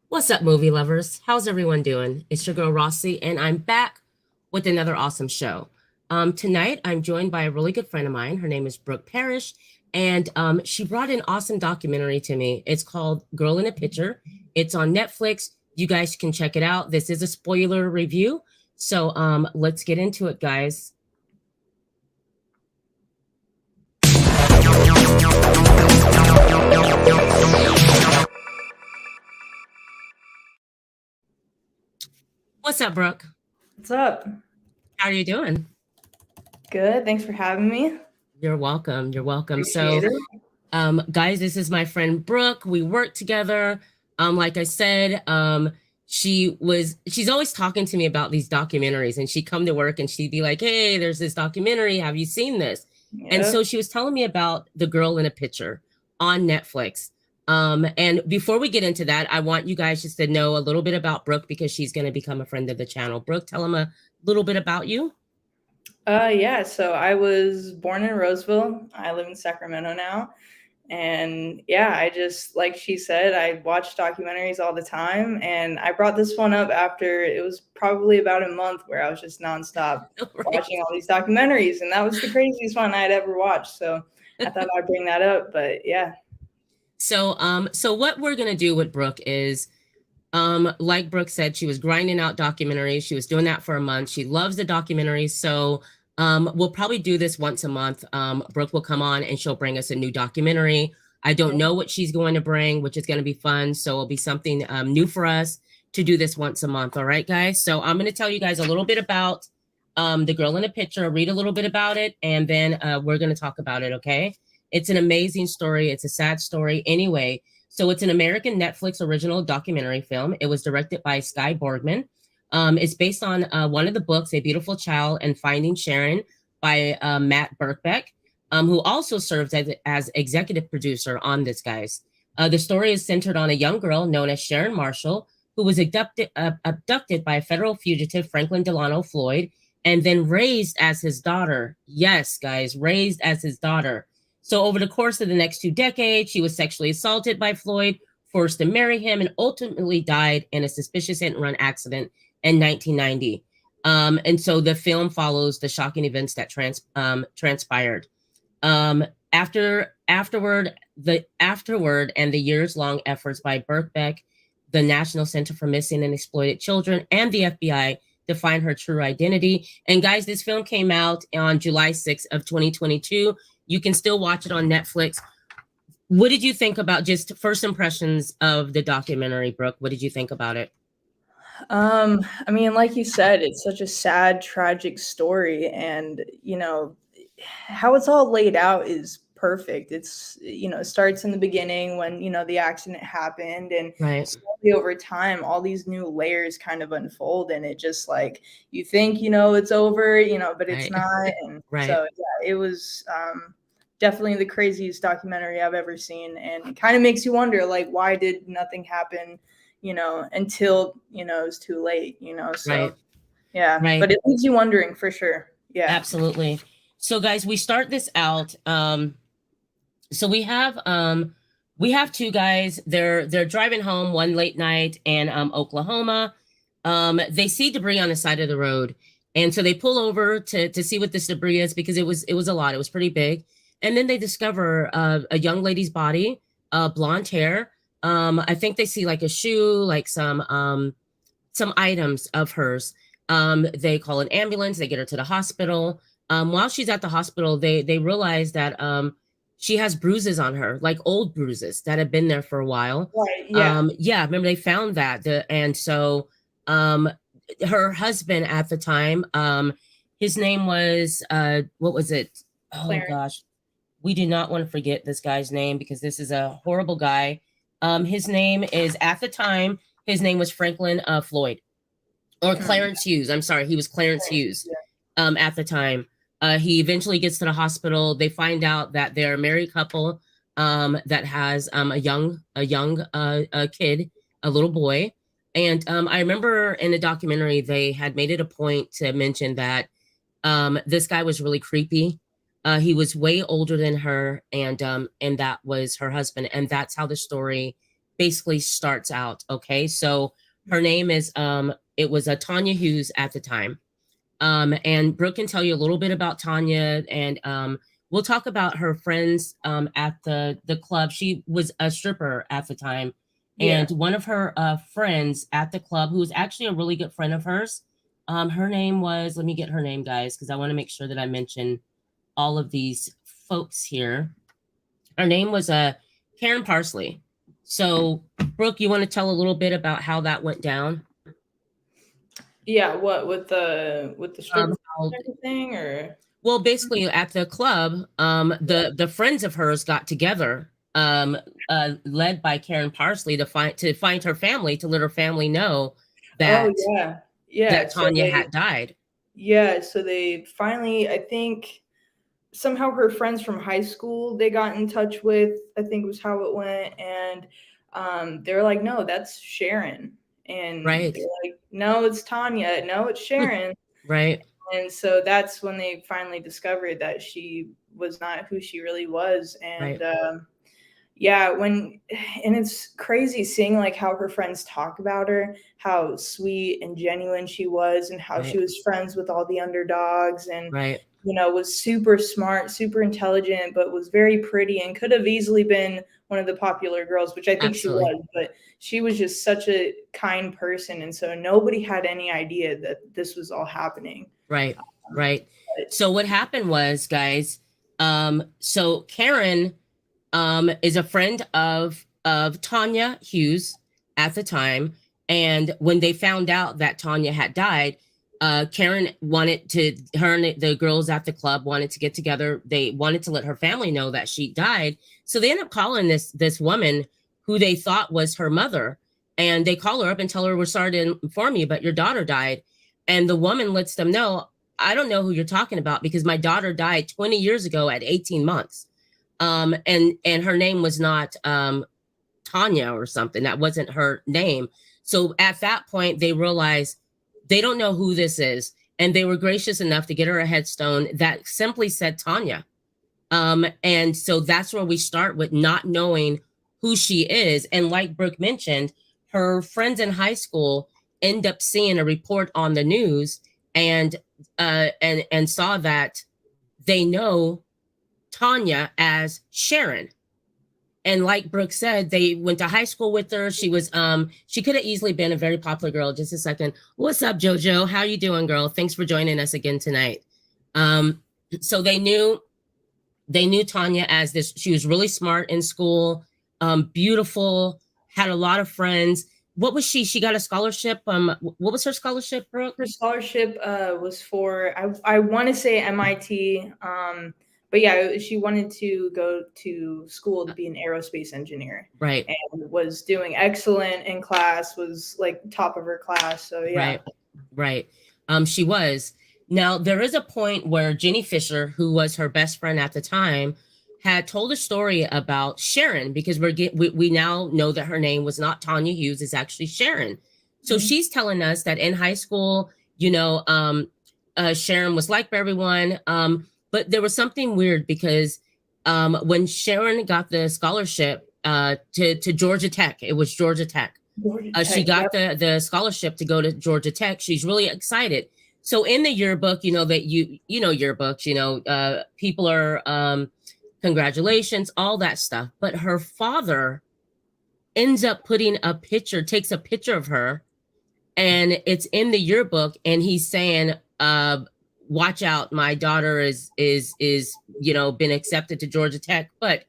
What's up, movie lovers? How's everyone doing? It's your girl Rossie, and I'm back with another awesome show. Tonight, I'm joined by a really good friend of mine. Her name is Brooke Parrish, and she brought an awesome documentary to me. It's called Girl in a Picture. It's on Netflix. You guys can check it out. This is a spoiler review, so let's get into it, guys. What's up, Brooke? What's up? How are you doing? Good. Thanks for having me. You're welcome. You're welcome. Appreciate it. Guys, this is my friend Brooke. We work together. Like I said, she's always talking to me about these documentaries, and she'd come to work and she'd be like, "Hey, there's this documentary. Have you seen this?" And Yep. so she was telling me about The Girl in a Picture on Netflix. And before we get into that, I want you guys just to know a little bit about Brooke because she's going to become a friend of the channel. Brooke, tell them a little bit about you. Yeah, so I was born in Roseville. I live in Sacramento now. And yeah, I just, like she said, I watch documentaries all the time. And I brought this one up after it was probably about a month where I was just nonstop Right. watching all these documentaries. And that was the craziest one I'd ever watched. So I thought I'd bring that up. But yeah. So what we're gonna do with Brooke is, like Brooke said, she was grinding out documentaries. She was doing that for a month. She loves the documentaries. So we'll probably do this once a month. Brooke will come on and she'll bring us a new documentary. I don't know what she's going to bring, which is going to be fun. So it'll be something new for us to do this once a month. All right, guys. So I'm going to tell you guys a little bit about The Girl in a Picture, read a little bit about it, and then we're going to talk about it. Okay. It's an amazing story. It's a sad story. Anyway, so it's an American Netflix original documentary film. It was directed by Sky Borgman. It's based on one of the books, A Beautiful Child and Finding Sharon by Matt Birkbeck, who also serves as executive producer on this, guys. The story is centered on a young girl known as Sharon Marshall, who was abducted by a federal fugitive, Franklin Delano Floyd, and then raised as his daughter. Yes, guys, raised as his daughter. So over the course of the next 2 decades, she was sexually assaulted by Floyd, forced to marry him, and ultimately died in a suspicious hit-and-run accident in 1990. And so the film follows the shocking events that transpired. Afterward, and the years-long efforts by Birkbeck, the National Center for Missing and Exploited Children, and the FBI to find her true identity. And guys, this film came out on July 6th of 2022. You can still watch it on Netflix. What did you think about just first impressions of the documentary, Brooke? What did you think about it? I mean, like you said, it's such a sad, tragic story, and how it's all laid out is perfect. It's it starts in the beginning when the accident happened, and Right. slowly over time, all these new layers kind of unfold, and it just like you think it's over, but it's Right. not, and Right. so yeah, it was definitely the craziest documentary I've ever seen, and it kind of makes you wonder, like, why did nothing happen? Until, it's too late, so Right. yeah, Right. but it leaves you wondering for sure. Yeah. Absolutely. So guys, we start this out. So we have two guys. They're driving home one late night in Oklahoma. They see debris on the side of the road. And so they pull over to see what this debris is because it was a lot. It was pretty big. And then they discover a young lady's body, blonde hair. I think they see like a shoe, like some items of hers. They call an ambulance. They get her to the hospital. While she's at the hospital, they realize that she has bruises on her, like old bruises that have been there for a while. Right. Yeah. Yeah, remember they found that, and so um, her husband at the time, his name was what was it? Oh Clarence. gosh, we do not want to forget this guy's name because this is a horrible guy. His name is at the time. His name was Franklin Floyd or Clarence Hughes. I'm sorry, he was Clarence Hughes at the time. He eventually gets to the hospital. They find out that they're a married couple that has a kid, a little boy. And I remember in the documentary they had made it a point to mention that this guy was really creepy. He was way older than her, and that was her husband, and that's how the story basically starts out. Okay, so her name is it was a Tanya Hughes at the time. And Brooke can tell you a little bit about Tanya, and we'll talk about her friends at the club. She was a stripper at the time, Yeah. and one of her friends at the club, who was actually a really good friend of hers, her name was, let me get her name, guys, because I want to make sure that I mention all of these folks here. Her name was Karen Parsley. So, Brooke, you want to tell a little bit about how that went down? Yeah, what with the stripper How, thing, or well, basically at the club, the friends of hers got together, led by Karen Parsley, to find her family, to let her family know oh that yeah, yeah. that Tanya had died. So they finally, I think somehow her friends from high school they got in touch with, I think was how it went, and they're like, no, that's Sharon, and Right. they're like, no, it's Tanya, no, it's Sharon. Right. And so that's when they finally discovered that she was not who she really was. And Right. yeah, and it's crazy seeing like how her friends talk about her, how sweet and genuine she was, and how she Right. was friends with all the underdogs, and Right. was super smart, super intelligent, but was very pretty and could have easily been one of the popular girls, which I think she Absolutely. was, but she was just such a kind person. And so nobody had any idea that this was all happening. Right. Right. But So what happened was, guys, so Karen is a friend of Tanya Hughes at the time. And when they found out that Tanya had died, Karen wanted to, her and the girls at the club wanted to get together. They wanted to let her family know that she died. So they ended up calling this woman who they thought was her mother. And they call her up and tell her, we're sorry to inform you, but your daughter died. And the woman lets them know, I don't know who you're talking about, because my daughter died 20 years ago at 18 months. And her name was not Tanya or something. That wasn't her name. So at that point, they realized they don't know who this is. And they were gracious enough to get her a headstone that simply said Tanya. And so that's where we start with not knowing who she is. And like Brooke mentioned, her friends in high school end up seeing a report on the news and saw that they know Tanya as Sharon. And like Brooke said, they went to high school with her. She was she could have easily been a very popular girl. Just a second. What's up, JoJo? How you doing, girl? Thanks for joining us again tonight. So they knew Tanya as this. She was really smart in school, beautiful, had a lot of friends. What was she? She got a scholarship. What was her scholarship, Brooke? her scholarship was for, I want to say MIT. But yeah, she wanted to go to school to be an aerospace engineer. Right. And was doing excellent in class, was like top of her class. So yeah. Right. She was. Now, there is a point where Jenny Fisher, who was her best friend at the time, had told a story about Sharon, because we now know that her name was not Tanya Hughes, it's actually Sharon. So she's telling us that in high school, Sharon was liked by everyone. But there was something weird, because when Sharon got the scholarship to Georgia Tech, it was Georgia Tech. She got the scholarship to go to Georgia Tech. She's really excited. So in the yearbook, that yearbooks, people are congratulations, all that stuff. But her father ends up takes a picture of her, and it's in the yearbook, and he's saying, watch out, my daughter is been accepted to Georgia Tech. But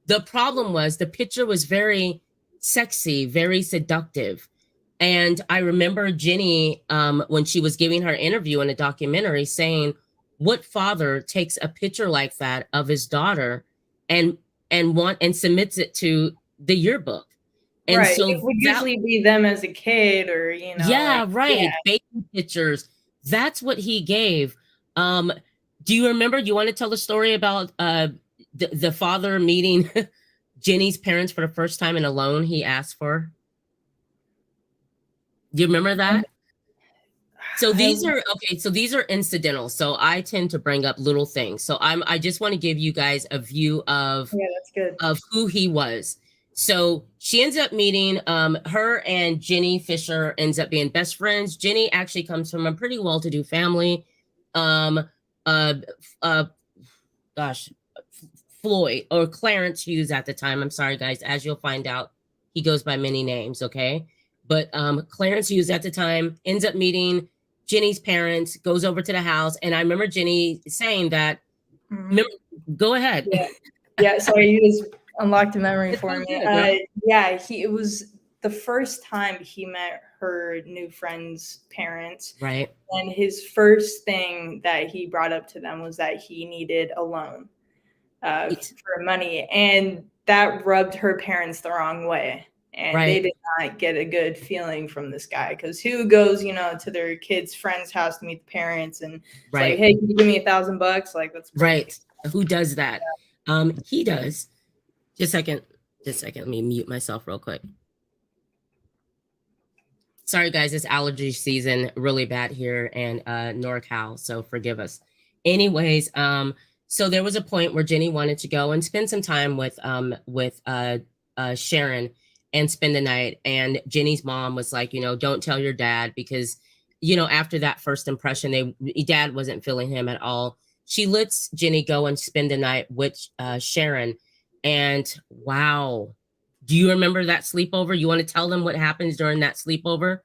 the problem was the picture was very sexy, very seductive. And I remember Jenny, when she was giving her interview in a documentary, saying, what father takes a picture like that of his daughter and submits it to the yearbook? And right. so It would usually be them as a kid, or yeah, right. Yeah. Baby pictures. That's what he gave. Do you remember? You want to tell the story about the father meeting Jenny's parents for the first time in a loan he asked for? Do you remember that? So these are incidental. So I tend to bring up little things. So I just want to give you guys a view of yeah, that's good. of who he was. So she ends up meeting her and Jenny Fisher ends up being best friends. Jenny actually comes from a pretty well-to-do family. Um, uh, uh, gosh, Floyd or Clarence Hughes at the time. I'm sorry, guys. As you'll find out, he goes by many names. Okay, but Clarence Hughes at the time ends up meeting Jenny's parents, goes over to the house, and I remember Jenny saying that. Mhm. Remember, go ahead. Yeah. Yeah, sorry, you just unlocked a memory It's for so me. good, girl. Yeah, it was the first time he met her new friend's parents, Right. and his first thing that he brought up to them was that he needed a loan Right. for money, and that rubbed her parents the wrong way. And they Right. did not get a good feeling from this guy because who goes, to their kid's friend's house to meet the parents and it's like, Right. hey, can you give me $1,000? Like, that's crazy. Right. Who does that? He does. Just a second. Just a second. Let me mute myself real quick. Sorry, guys. It's allergy season, really bad here in NorCal, so forgive us. Anyways, so there was a point where Jenny wanted to go and spend some time with Sharon and spend the night. And Jenny's mom was like, don't tell your dad because, after that first impression, dad wasn't feeling him at all. She lets Jenny go and spend the night with Sharon. And wow, do you remember that sleepover? You want to tell them what happens during that sleepover?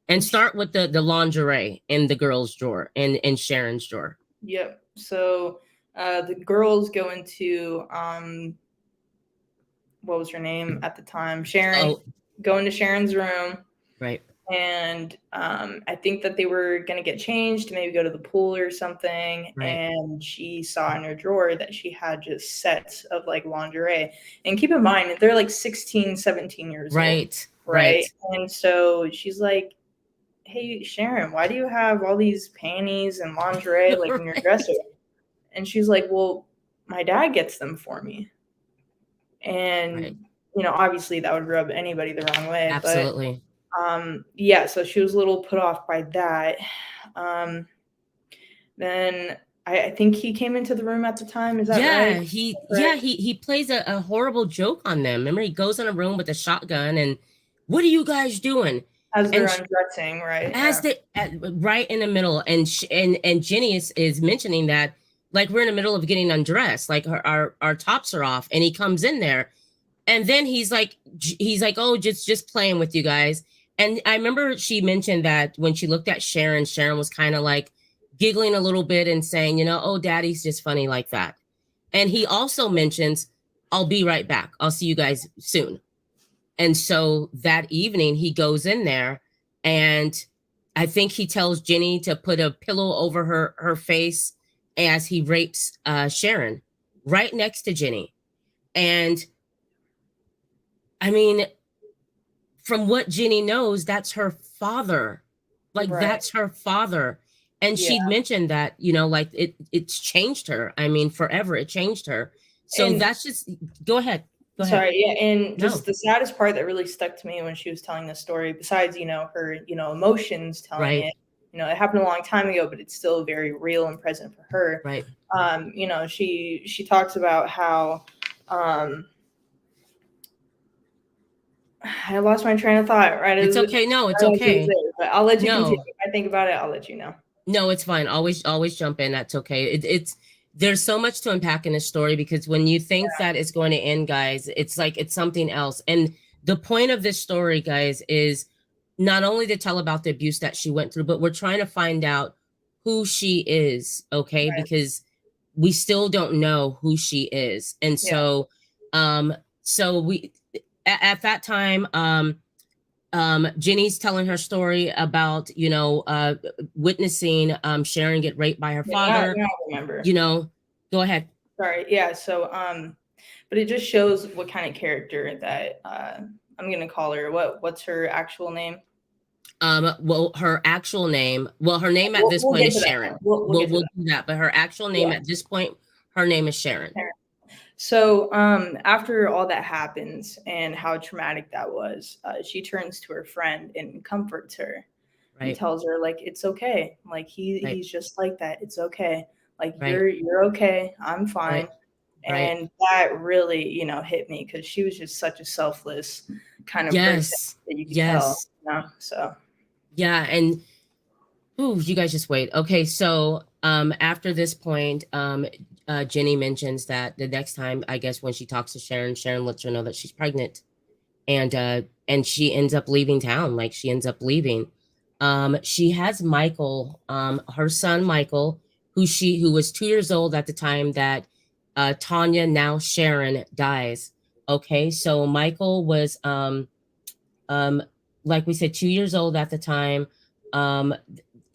And start with the lingerie in the girls' drawer and in Sharon's drawer. Yep. So the girls go into what was her name at the time? Sharon. Oh, Go into Sharon's room. right. And I think that they were going to get changed to maybe go to the pool or something. Right. And she saw in her drawer that she had just sets of like lingerie. And keep in mind, they're like 16, 17 years old. Right. Right. And so she's like, hey, Sharon, why do you have all these panties and lingerie like in your dresser? And she's like, well, my dad gets them for me. And, Right. Obviously that would rub anybody the wrong way. Absolutely. But yeah, so she was a little put off by that. Then I think he came into the room at the time. Is that right? He plays a horrible joke on them. Remember, he goes in a room with a shotgun and what are you guys doing? As they're And undressing, right? as the right in the middle, and Jenny is mentioning that like we're in the middle of getting undressed, like our tops are off, and he comes in there, and then he's like, oh, just playing with you guys. And I remember she mentioned that when she looked at Sharon, Sharon was kind of like giggling a little bit and saying, oh, daddy's just funny like that. And he also mentions, I'll be right back. I'll see you guys soon. And so that evening he goes in there and I think he tells Jenny to put a pillow over her face as he rapes Sharon right next to Jenny. And I mean, from what Jenny knows, that's her father. Like Right. that's her father. And Yeah. she'd mentioned that, like it's changed her. I mean, forever it changed her. So And that's just Go ahead. Go ahead. sorry, yeah, and No. just the saddest part that really stuck to me when she was telling this story, besides, her, emotions telling Right. it, it happened a long time ago, but it's still very real and present for her. Right. She talks about how I lost my train of thought, right? It's okay. No, it's okay. But I'll let you No. continue. If I think about it, I'll let you know. No, it's fine. Always jump in. That's okay. It's there's so much to unpack in this story because when you think that it's going to end, guys, it's like it's something else. And the point of this story, guys, is not only to tell about the abuse that she went through, but we're trying to find out who she is, okay? Right. Because we still don't know who she is. And so so we at that time Jenny's telling her story about, witnessing Sharon get raped by her father. I remember. Go ahead. Sorry. Yeah. So, but it just shows what kind of character that I'm gonna call her. What's her actual name? Well, her actual name. Well, her name at this point is Sharon. We'll do that. But her actual name at this point, her name is Sharon. So after all that happens and how traumatic that was, she turns to her friend and comforts her. Right. And tells her like it's okay. Like he's just like that. It's okay. Like you're okay. I'm fine. Right. And that really, you know, hit me because she was just such a selfless kind of person Yes. that you could tell, Yes. you know. So Yeah. And ooh, you guys just wait. Okay. So after this point, Jenny mentions that the next time, I guess when she talks to Sharon, Sharon lets her know that she's pregnant. And she ends up leaving town. Like she ends up leaving. She has Michael, her son Michael, who was 2 years old at the time that Tanya, now Sharon, dies. Okay, so Michael was um like we said, 2 years old at the time. um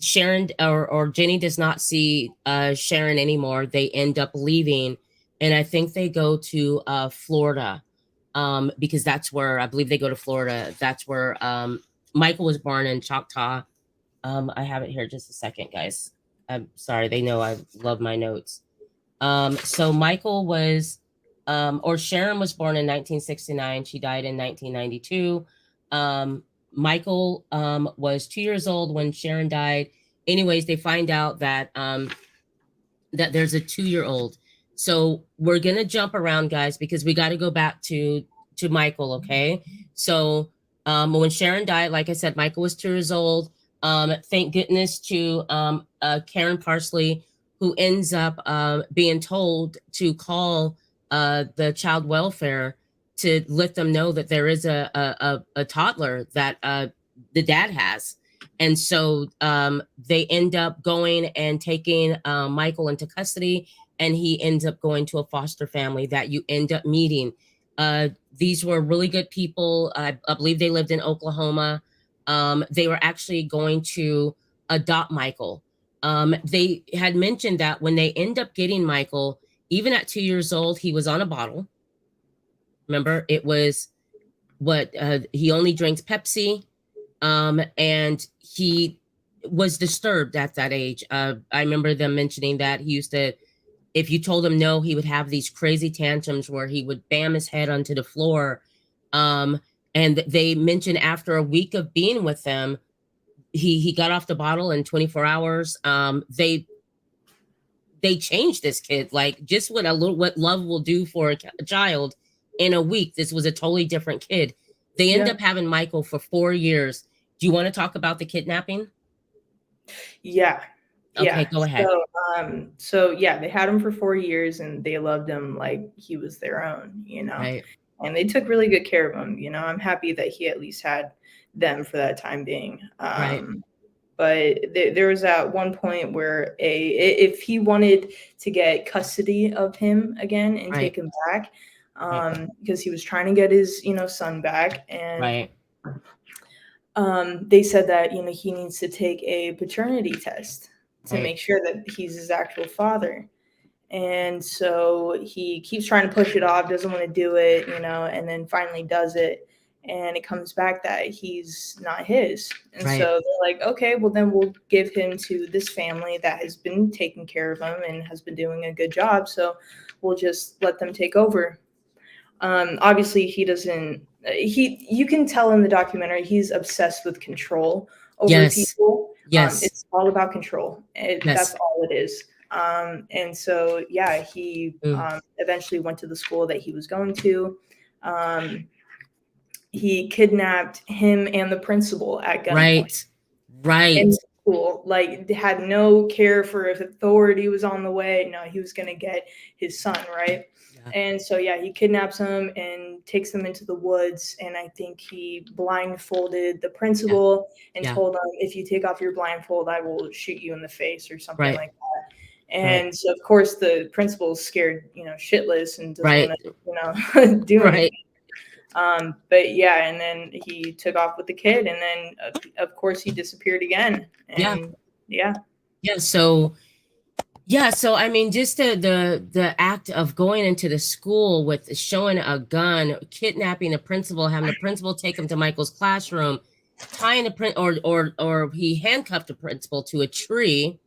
Sharon or Jenny does not see Sharon anymore. They end up leaving, and I think they go to Florida, because that's where I believe they go to Florida. That's where Michael was born, in Choctaw. I have it here, just a second, guys. I'm sorry, they know I love my notes. So Michael was, or Sharon was born in 1969. She died in 1992. Michael was 2 years old when Sharon died. Anyways, they find out that that there's a 2 year old. So we're gonna jump around, guys, because we got to go back to Michael. Okay, so when Sharon died, like I said, Michael was 2 years old. Thank goodness to Karen Parsley, who ends up being told to call the child welfare to let them know that there is a toddler that the dad has. And so they end up going and taking Michael into custody, and he ends up going to a foster family that you end up meeting. These were really good people. I believe they lived in Oklahoma. They were actually going to adopt Michael. They had mentioned that when they end up getting Michael, even at 2 years old, he was on a bottle. Remember, it was what he only drinks Pepsi, and he was disturbed at that age. I remember them mentioning that he used to, if you told him no, he would have these crazy tantrums where he would bam his head onto the floor. And they mentioned after a week of being with them, he got off the bottle in 24 hours. They changed this kid, like just what love will do for a child. In a week, this was a totally different kid. They end yeah. up having Michael for 4 years. Do you want to talk about the kidnapping? Yeah. Okay, Yeah. go ahead. So yeah, they had him for 4 years and they loved him like he was their own, you know. Right, And they took really good care of him, you know. I'm happy that he at least had them for that time being. right, But there was at one point where if he wanted to get custody of him again and right, take him back, right, because he was trying to get his, you know, son back, and right, they said that, you know, he needs to take a paternity test to right, make sure that he's his actual father. And so he keeps trying to push it off, doesn't want to do it, you know, and then finally does it. And it comes back that he's not his. And so right. they're like, okay, well, then we'll give him to this family that has been taking care of him and has been doing a good job. So we'll just let them take over. Obviously, he doesn't, you can tell in the documentary, he's obsessed with control over Yes, people. yes, It's all about control. That's yes. all it is. And so, yeah, he Mm, eventually went to the school that he was going to. Um, he kidnapped him and the principal at gunpoint right, in right. school, like had no care for if authority was on the way. No, he was going to get his son, right? Yeah, And so, yeah, he kidnaps him and takes them into the woods. And I think he blindfolded the yeah, principal and yeah. told him, if you take off your blindfold, I will shoot you in the face or something Right, like that. right, And so, of course, the principal's scared, you know, shitless and doesn't right, want to, you know, do anything. right. But yeah, and then he took off with the kid, and then of course he disappeared again. Yeah, And yeah, yeah. So yeah, so I mean, just the act of going into the school with showing a gun, kidnapping the principal, having the principal take him to Michael's classroom, tying the print or he handcuffed the principal to a tree,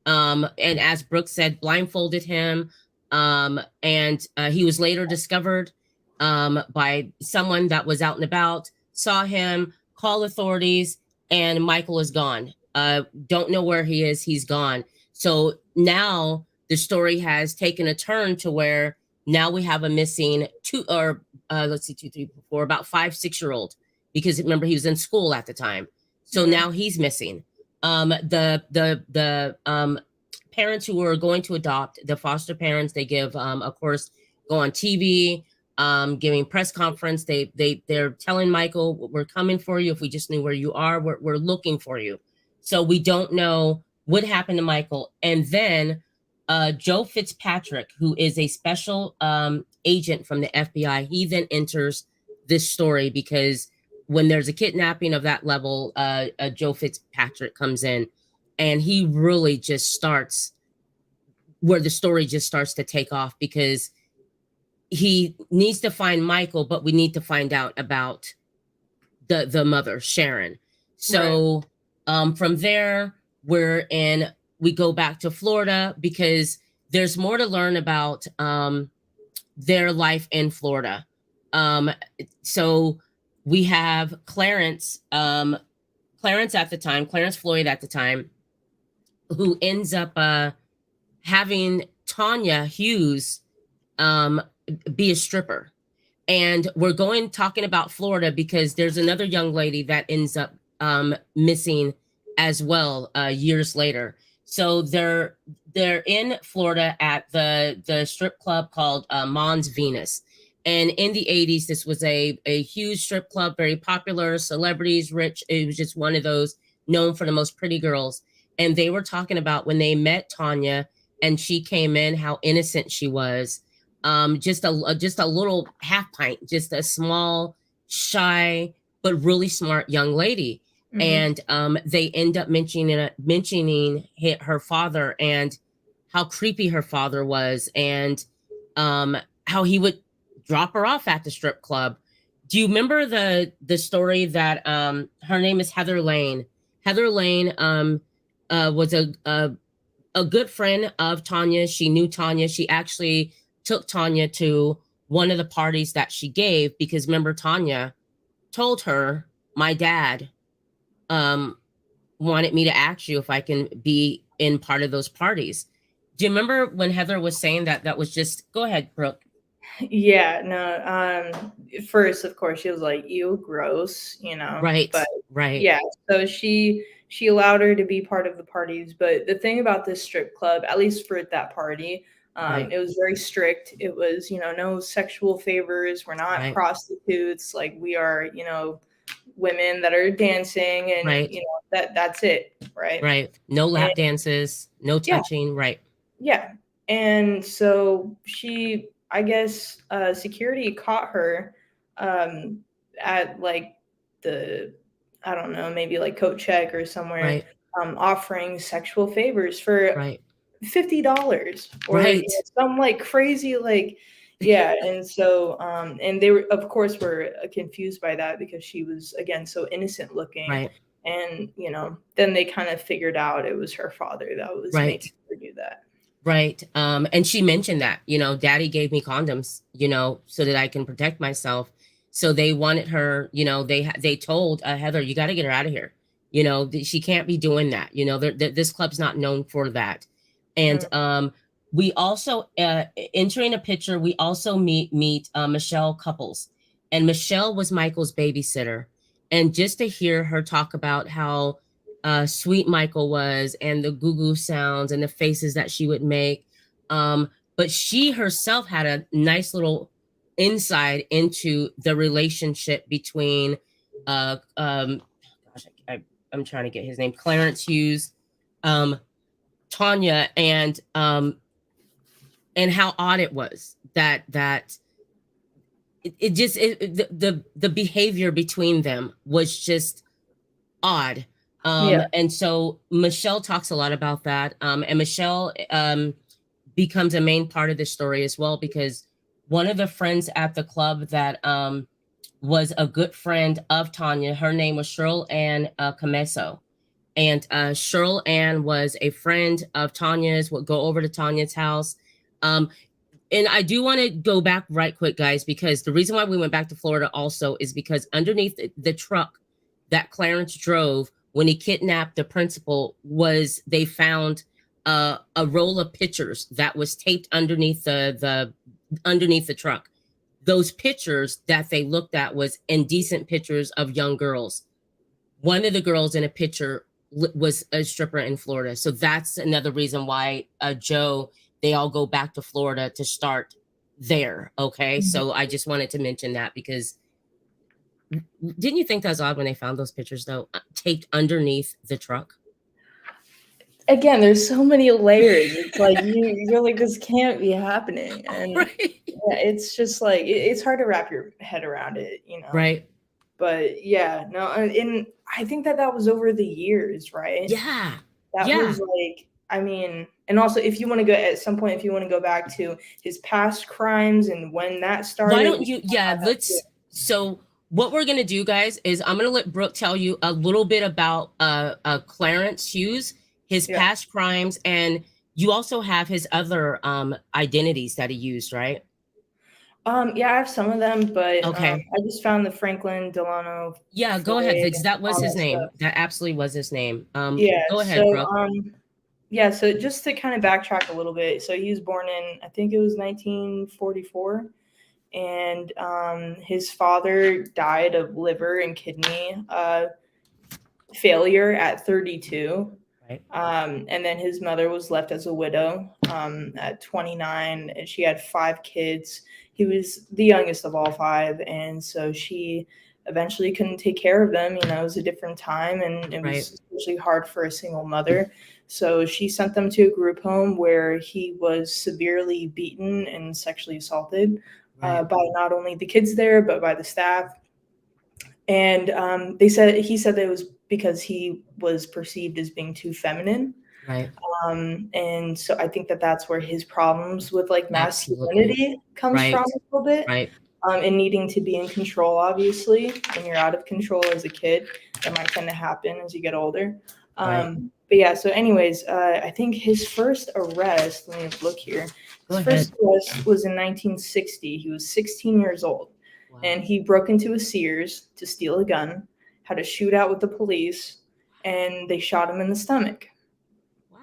and as Brooke said, blindfolded him, and he was later discovered by someone that was out and about, saw him, called authorities, and Michael is gone. Don't know where he is. He's gone. So now the story has taken a turn to where Now we have a missing let's see, 2, 3, 4, about 5, 6-year-old, because remember he was in school at the time. So now he's missing. The parents who were going to adopt, the foster parents, they give, of course, go on TV, giving press conference. They're telling Michael, we're coming for you. If we just knew where you are, we're looking for you. So we don't know what happened to Michael. And then Joe Fitzpatrick, who is a special agent from the FBI, he then enters this story, because when there's a kidnapping of that level, Joe Fitzpatrick comes in, and he really just starts where the story just starts to take off, because he needs to find Michael, but we need to find out about the mother, Sharon. So from there, we go back to Florida, because there's more to learn about their life in Florida. So we have Clarence Floyd at the time, who ends up having Tanya Hughes be a stripper. And we're talking about Florida, because there's another young lady that ends up missing as well years later. So they're in Florida at the strip club called Mons Venus. And in the 80s, this was a huge strip club, very popular, celebrities, rich. It was just one of those known for the most pretty girls. And they were talking about when they met Tanya and she came in, how innocent she was. Just a little half pint, just a small, shy, but really smart young lady. And they end up mentioning her father, and how creepy her father was, and how he would drop her off at the strip club. Do you remember the story that her name is Heather Lane? Heather Lane was a good friend of Tanya. She knew Tanya. She actually took Tanya to one of the parties that she gave, because remember, Tanya told her, my dad wanted me to ask you if I can be in part of those parties. Do you remember when Heather was saying that? That was just, go ahead, Brooke. Yeah, no. First, of course, she was like, "Ew, gross," Right, But right. yeah, so she allowed her to be part of the parties. But the thing about this strip club, at least for that party, it was very strict. It was, no sexual favors. We're not prostitutes. Like, we are, women that are dancing, and that's it, right? Right. No lap dances, no touching. Right. Yeah. And so I guess security caught her at like I don't know, maybe like Coat Check or somewhere, offering sexual favors for $50 or some like crazy, like, yeah. And so and they were, of course, were confused by that, because she was, again, so innocent looking. And then they kind of figured out it was her father that was making her do that. Right. And she mentioned that, daddy gave me condoms, so that I can protect myself. So they wanted her, they told Heather, you got to get her out of here. She can't be doing that. This club's not known for that. And we also, entering a picture, we also meet Michelle Couples. And Michelle was Michael's babysitter. And just to hear her talk about how sweet Michael was, and the goo-goo sounds and the faces that she would make. But she herself had a nice little insight into the relationship between, gosh, I'm trying to get his name, Clarence Hughes, Tanya, and how odd it was that the behavior between them was just odd. And so Michelle talks a lot about that. And Michelle becomes a main part of the story as well, because one of the friends at the club that was a good friend of Tanya, her name was Cheryl Ann Cameso. And Cheryl Ann was a friend of Tanya's, would go over to Tanya's house. And I do want to go back right quick, guys, because the reason why we went back to Florida also is because underneath the truck that Clarence drove when he kidnapped the principal, they found a roll of pictures that was taped underneath the underneath the truck. Those pictures that they looked at was indecent pictures of young girls. One of the girls in a picture was a stripper in Florida. So that's another reason why Joe, they all go back to Florida to start there. Okay. So I just wanted to mention that, because didn't you think that was odd when they found those pictures, though, taped underneath the truck? Again, there's so many layers. It's like you're like, this can't be happening. And Right. yeah, it's just like it's hard to wrap your head around it, you know. Right. But yeah, no, and I think that was over the years, right? Yeah. That Yeah. was like, I mean, and also if you want to go at some point, if you want to go back to his past crimes and when that started, Why don't you? Yeah. So what we're going to do, guys, is I'm going to let Brooke tell you a little bit about Clarence Hughes, his yeah. past crimes, and you also have his other identities that he used, right? Yeah, I have some of them, but Okay. I just found the Franklin Delano Yeah, go ahead, Floyd, because that was all his that name. stuff. That absolutely was his name. Yeah, Go ahead, so Brooke. yeah, so just to kind of backtrack a little bit, so he was born in, I think it was 1944, and his father died of liver and kidney failure at 32. Right. And then his mother was left as a widow at 29, and she had 5 kids. He was the youngest of all 5, and so she eventually couldn't take care of them. You know, it was a different time, and it was especially hard for a single mother. So she sent them to a group home where he was severely beaten and sexually assaulted by not only the kids there, but by the staff. And he said that it was because he was perceived as being too feminine. Right. And so I think that's where his problems with like Absolutely. masculinity comes from a little bit. Right. And needing to be in control, obviously. When you're out of control as a kid, that might tend to happen as you get older. Right. But yeah, so anyways, I think his first arrest, let me look here. His first arrest was in 1960. He was 16 years old. Wow. And he broke into a Sears to steal a gun, had a shootout with the police, and they shot him in the stomach.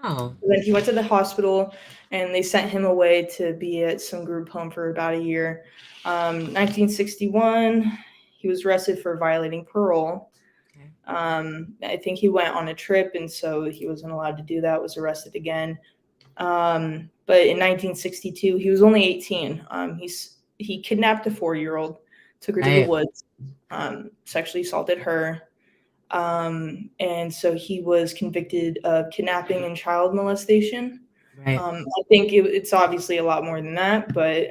Wow. Then he went to the hospital, and they sent him away to be at some group home for about a year. 1961, he was arrested for violating parole. Okay. I think he went on a trip, and so he wasn't allowed to do that, was arrested again. But in 1962, he was only 18. He kidnapped a 4-year-old, took her to the woods, sexually assaulted her. And so he was convicted of kidnapping and child molestation. Right. I think it's obviously a lot more than that, but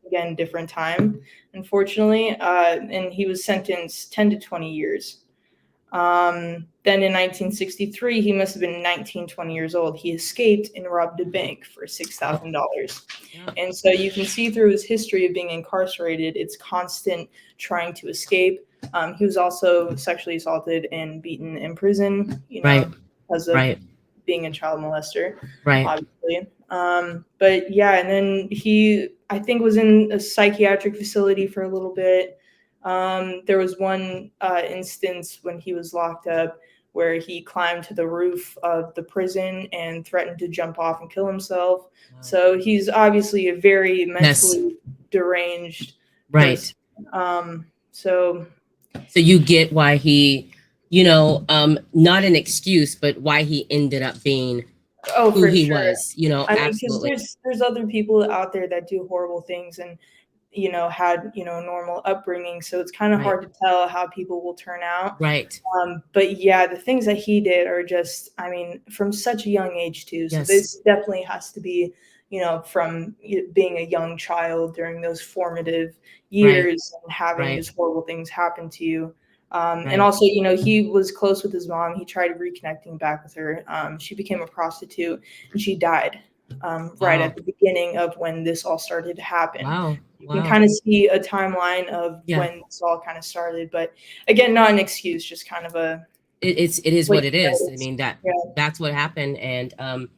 again, different time, unfortunately. And he was sentenced 10 to 20 years. Then in 1963, he must have been 19, 20 years old. He escaped and robbed a bank for $6,000. And so you can see through his history of being incarcerated, it's constant trying to escape. He was also sexually assaulted and beaten in prison, you know, because of being a child molester, obviously. But yeah, and then he, I think, was in a psychiatric facility for a little bit. There was one instance when he was locked up where he climbed to the roof of the prison and threatened to jump off and kill himself. Wow. So he's obviously a very mentally deranged person. So you get why he, you know, not an excuse, but why he ended up being who he was, you know. I mean, because there's other people out there that do horrible things and, you know, had, you know, normal upbringing. So it's kind of hard to tell how people will turn out. But yeah, the things that he did are just, I mean, from such a young age too. So this definitely has to be, you know, from being a young child during those formative years and having just horrible things happen to you. And also, you know, he was close with his mom. He tried reconnecting back with her. She became a prostitute and she died right at the beginning of when this all started to happen. You can kind of see a timeline of when this all kind of started. But again, not an excuse, just kind of a... It is what it is. I mean, that's what happened. And,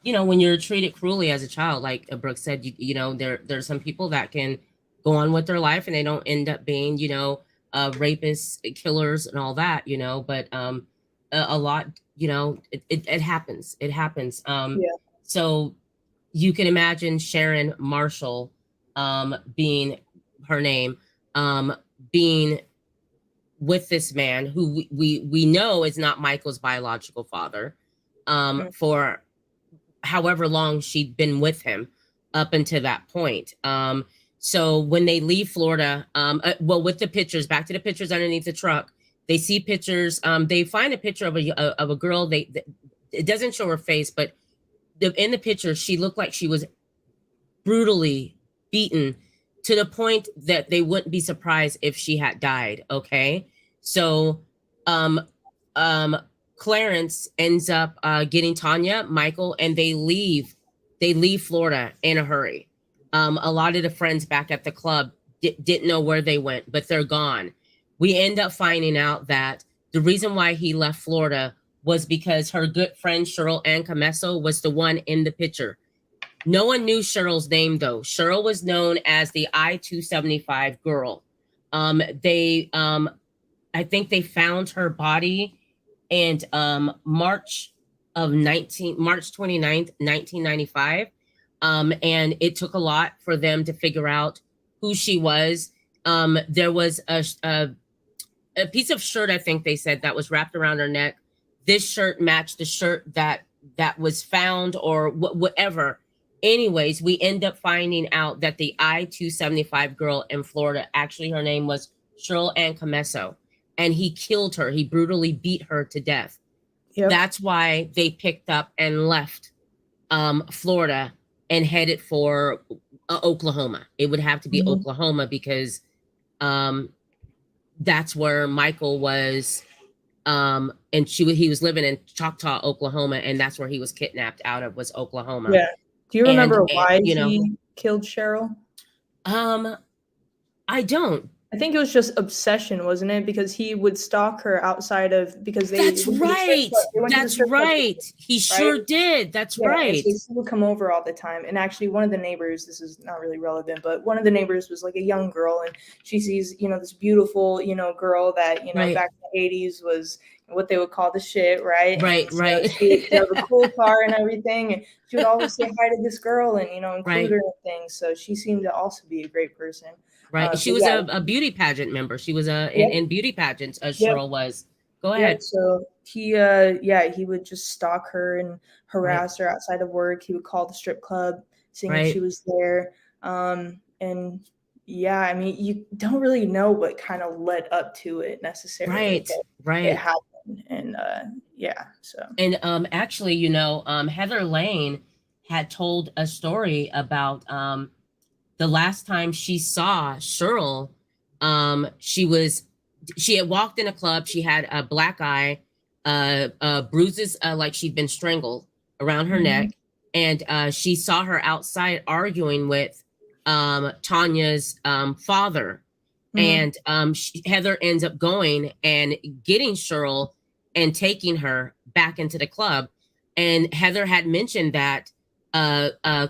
you know, when you're treated cruelly as a child, like Brooke said, you know, there's some people that can go on with their life and they don't end up being, you know, rapists, killers, and all that, you know, but a lot, you know, it happens. It happens. So you can imagine Sharon Marshall, being her name, being with this man who we know is not Michael's biological father, for however long she'd been with him up until that point. So when they leave Florida, well, with the pictures, back to the pictures underneath the truck, they see pictures. They find a picture of a girl. It doesn't show her face, but in the picture, she looked like she was brutally beaten to the point that they wouldn't be surprised if she had died. Okay. So, Clarence ends up getting Tanya, Michael, and they leave Florida in a hurry. A lot of the friends back at the club didn't know where they went, but they're gone. We end up finding out that the reason why he left Florida was because her good friend Cheryl Ann Camesso was the one in the picture. No one knew Cheryl's name, though. Cheryl was known as the I-275 girl. I think they found her body in March 29th, 1995. And it took a lot for them to figure out who she was. There was a piece of shirt, I think they said, that was wrapped around her neck. This shirt matched the shirt that was found, or whatever. Anyways, we end up finding out that the I-275 girl in Florida, actually her name was Cheryl Ann Camesso, and he killed her. He brutally beat her to death. Yep. That's why they picked up and left Florida and headed for Oklahoma. It would have to be Oklahoma, because that's where Michael was. And he was living in Choctaw, Oklahoma, and that's where he was kidnapped out of, was Oklahoma. Yeah. Do you remember why he killed Cheryl? I don't. I think it was just obsession, wasn't it? Because he would stalk her outside of, because they. That's right. That's right. He sure did. That's right. So he would come over all the time. And actually, one of the neighbors, this is not really relevant, but one of the neighbors was like a young girl, and she sees, this beautiful, girl that, back in the 80s was what they would call the shit, right? Right, so right. She had a cool car and everything, and she would always say hi to this girl and, include her in things. So she seemed to also be a great person. Right. She was a beauty pageant member. She was in beauty pageants, as Cheryl was. Go ahead. So he would just stalk her and harass her outside of work. He would call the strip club, seeing if she was there. And I mean, you don't really know what kind of led up to it necessarily. Right. It happened. And so. And actually, Heather Lane had told a story about the last time she saw Cheryl. She had walked in a club. She had a black eye, bruises, like she'd been strangled around her neck. And she saw her outside arguing with Tanya's father. And Heather ends up going and getting Cheryl and taking her back into the club. And Heather had mentioned that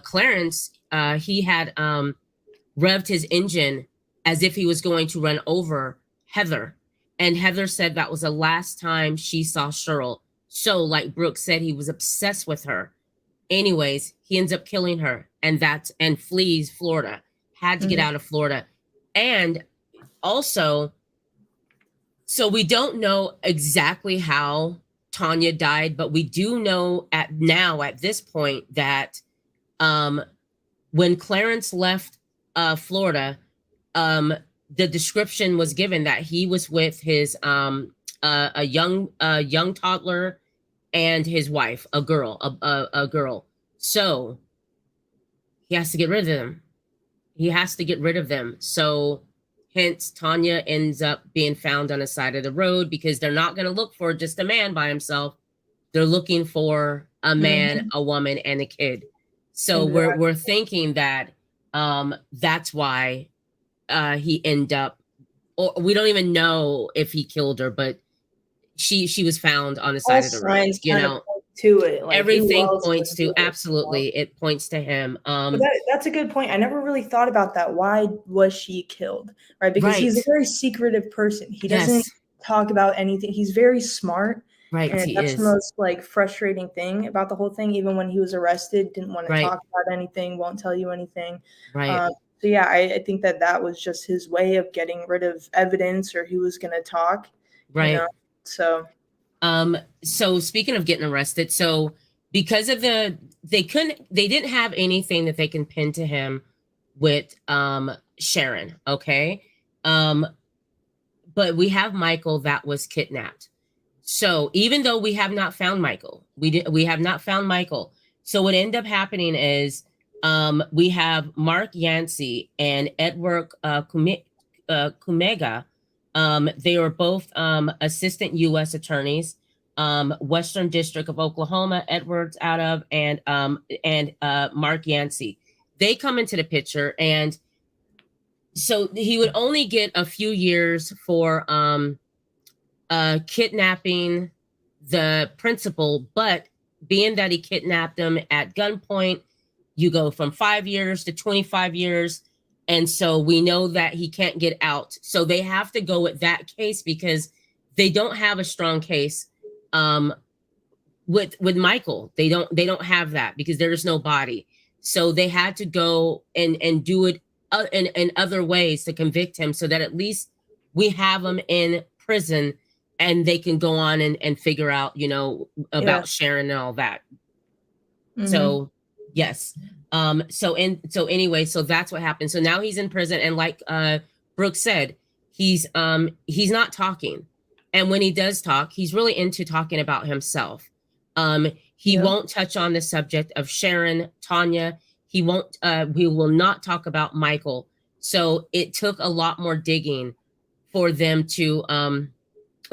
Clarence, he had revved his engine as if he was going to run over Heather. And Heather said that was the last time she saw Cheryl. So, like Brooke said, he was obsessed with her. Anyways, he ends up killing her, and flees Florida. Had to get out of Florida. And also, so we don't know exactly how Tanya died, but we do know at this point that when Clarence left Florida, the description was given that he was with his a young toddler and his wife, a girl. So he has to get rid of them. So hence Tanya ends up being found on the side of the road, because they're not going to look for just a man by himself. They're looking for a man, a woman, and a kid. So we're thinking that that's why he ended up, or we don't even know if he killed her, but she was found on the side of the road. To it, like, everything points to it points to him. That's a good point. I never really thought about that. Why was she killed? Right, because he's a very secretive person. He doesn't talk about anything. He's very smart. Right, and that's the most frustrating thing about the whole thing. Even when he was arrested, didn't want to talk about anything, won't tell you anything. Right. So yeah, I think that was just his way of getting rid of evidence, or he was going to talk, you know. Right. So So speaking of getting arrested, so because of they didn't have anything that they can pin to him with Sharon, okay? But we have Michael that was kidnapped. So even though we have not found Michael, we have not found Michael. So what ended up happening is we have Mark Yancey and Edward Kumega. They were both assistant U.S. attorneys, Western District of Oklahoma. Edwards out of and Mark Yancey. They come into the picture, and so he would only get a few years for kidnapping the principal, but being that he kidnapped him at gunpoint, you go from 5 years to 25 years. And so we know that he can't get out. So they have to go with that case because they don't have a strong case with Michael. They don't have that because there is no body. So they had to go and do it in other ways to convict him so that at least we have him in prison and they can go on and figure out, you know, about Sharon and all that. So yes. So anyway, so that's what happened. So now he's in prison, and like Brooke said, he's not talking. And when he does talk, he's really into talking about himself. He won't touch on the subject of Sharon, Tanya. He will not talk about Michael. So it took a lot more digging for them to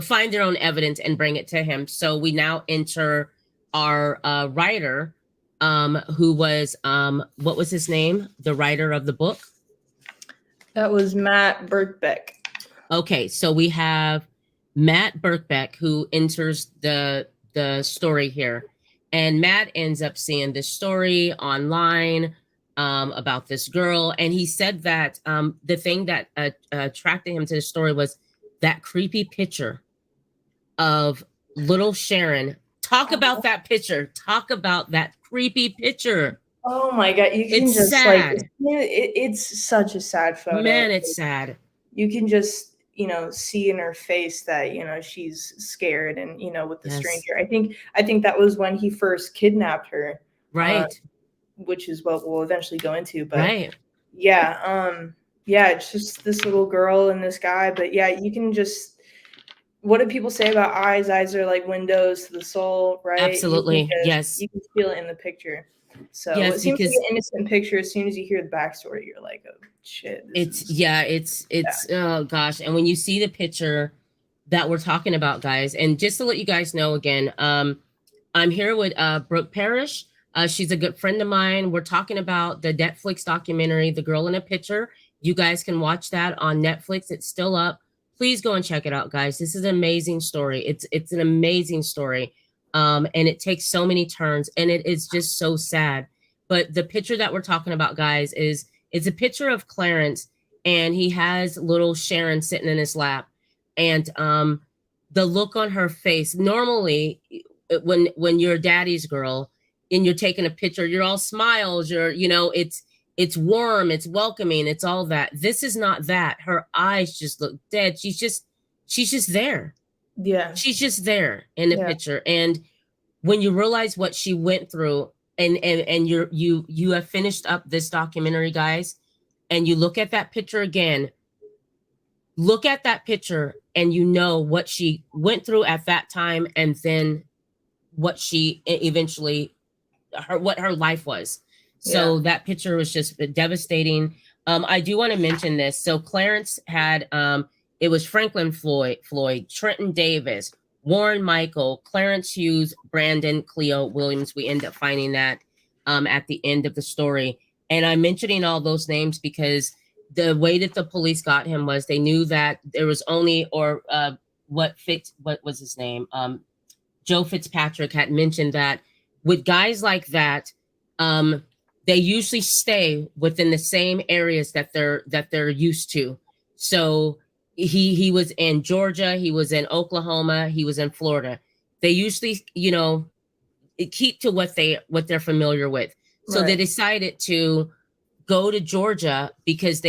find their own evidence and bring it to him. So we now enter our writer, who was, what was his name? The writer of the book? That was Matt Birkbeck. Okay, so we have Matt Birkbeck who enters the story here. And Matt ends up seeing this story online about this girl. And he said that the thing that attracted him to the story was that creepy picture of little Sharon. Talk about that picture. Talk about that creepy picture. Oh my God. You can just sad. like, it's such a sad photo. Man, it's sad. You can just, you know, see in her face that, you know, she's scared and, you know, with the stranger. I think that was when he first kidnapped her. Right. Which is what we'll eventually go into. But right. Yeah. Yeah, it's just this little girl and this guy. But yeah, you can just, what do people say about eyes? Eyes are like windows to the soul, right? Absolutely. Yes. You can feel it in the picture. So yes, it seems like an innocent picture. As soon as you hear the backstory, you're like, oh shit. It's oh gosh. And when you see the picture that we're talking about, guys, and just to let you guys know again, I'm here with Brooke Parrish. She's a good friend of mine. We're talking about the Netflix documentary, The Girl in a Picture. You guys can watch that on Netflix. It's still up. Please go and check it out, guys. This is an amazing story. It's an amazing story. And it takes so many turns, and it is just so sad. But the picture that we're talking about, guys, is a picture of Clarence, and he has little Sharon sitting in his lap. And the look on her face, normally when you're a daddy's girl and you're taking a picture, you're all smiles, it's warm, it's welcoming, it's all that. This is not that. Her eyes just look dead. She's just there. Yeah. She's just there in the picture. And when you realize what she went through, and you have finished up this documentary, guys, and you look at that picture again, look at that picture and you know what she went through at that time, and then what she eventually, what her life was. So that picture was just devastating. I do want to mention this. So Clarence had, it was Franklin Floyd, Trenton Davis, Warren Michael, Clarence Hughes, Brandon Cleo Williams. We end up finding that at the end of the story. And I'm mentioning all those names because the way that the police got him was they knew that there was only, or what was his name? Joe Fitzpatrick had mentioned that with guys like that, they usually stay within the same areas that they're used to. So he was in Georgia, he was in Oklahoma, he was in Florida. They usually, keep to what they're familiar with. So they decided to go to Georgia because